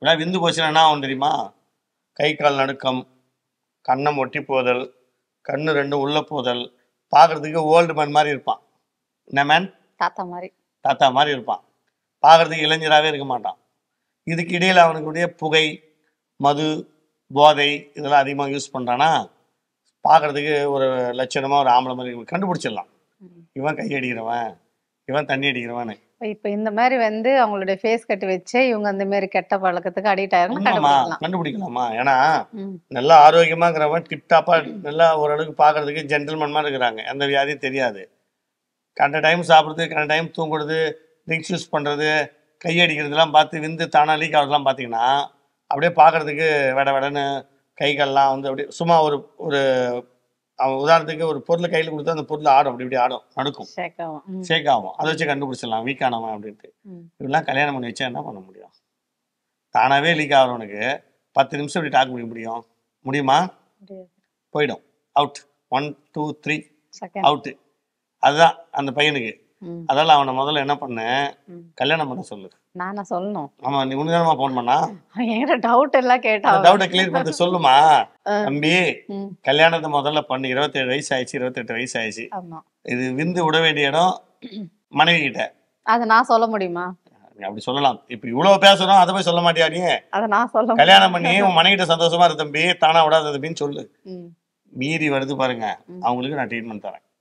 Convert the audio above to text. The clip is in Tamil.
இப்படிலாம் விந்து போச்சுன்னா என்ன ஆகும் தெரியுமா? கை கால் நடுக்கம், கண்ணம் ஒட்டி போதல், கண்ணு ரெண்டும் உள்ள போதல், பார்க்கறதுக்கு ஓல்டு மேன் மாதிரி இருப்பான். என்ன மேன்? தாத்தா மாதிரி. தாத்தா மாதிரி இருப்பான். பார்க்கறதுக்கு இளைஞராகவே இருக்க மாட்டான். இதுக்கு இடையில் அவனுக்குடைய புகை, மது, போதை இதெல்லாம் அதிகமாக யூஸ் பண்ணுறான்னா பார்க்கறதுக்கு ஒரு லட்சணமாக ஒரு ஆம்பளை மாதிரி கண்டுபிடிச்சிடலாம். இவன் கை அடிக்கிறவன், இவன் தண்ணி அடிக்கிறவன். இப்ப இந்த மாதிரி வந்து அவங்களுடைய ஃபேஸ் கட் வச்சு இவங்க அந்த மாதிரி கெட்ட பழக்கத்துக்கு அடிக்ட் ஆயிருந்தாங்க கண்டுபிடிக்கலாமா? ஏன்னா நல்லா ஆரோக்கியமாங்கிறவன் டிப்டாப்பா நல்லா ஓரளவுக்கு பார்க்கறதுக்கு ஜென்டில்மேன் மாதிரி இருக்கிறாங்க. எந்த வியாதியும் தெரியாது. கண்ட டைம் சாப்பிட்றது, கண்ட டைம் தூங்குறது, ட்ரிங்க்ஸ் யூஸ் பண்ணுறது, கையடிக்கிறதுலாம் பார்த்து விந்து தானா லீக் ஆகிறதுலாம் பார்த்தீங்கன்னா அப்படியே பார்க்கறதுக்கு வெட வெடன்னு கைகள்லாம் வந்து அப்படியே சும்மா ஒரு ஒரு அவன் உதாரணத்துக்கு ஒரு பொருளை கையில் கொடுத்தா அந்த பொருள் ஆடும், அப்படி இப்படி ஆடும், நடுக்கும், ஷேக் ஆகும். அதை வச்சு கண்டுபிடிச்சிடலாம் வீக்கானவன் அப்படின்ட்டு. இப்படிலாம் கல்யாணம் பண்ணி வச்சா என்ன பண்ண முடியும்? தானாகவே லீக் ஆகிறவனுக்கு 10 நிமிஷம் இப்படி டாக் முடிக்க முடியுமா? போயிடும். அவுட். 1 2 3 அவுட்டு. அதுதான் அந்த பையனுக்கு. அதனால அவனை முதல்ல என்ன பண்ண, கல்யாணம் பண்ண சொல்லு. நானா சொல்லணும்? ஆமா, நீ உனதானமா போன் பண்ணா? என்கிட்ட டவுட் எல்லாம் கேட்டா டவுட்டை கிளியர் பண்ணி சொல்லுமா. தம்பி, கல்யாணத்தை முதல்ல பண்ணு. 27 வயசு ஆயிடுச்சு, 28 வயசு ஆயிடுச்சு. இது விந்து விட வேண்டிய இடம் மனைவி கிட்ட. அதை நான் சொல்ல முடியுமா? அப்படி சொல்லலாம். இப்ப இவ்வளவு பேசுறோம், அதை போய் சொல்ல மாட்டியா நீ? அதை நான் சொல்ல கல்யாணம் பண்ணி உன் மனைவி கிட்ட சந்தோஷமா இரு தம்பி, தானா விடாத தம்பின்னு சொல்லு. மீறி வருது பாருங்க, அவங்களுக்கு நான் ட்ரீட்மெண்ட் தரேன்.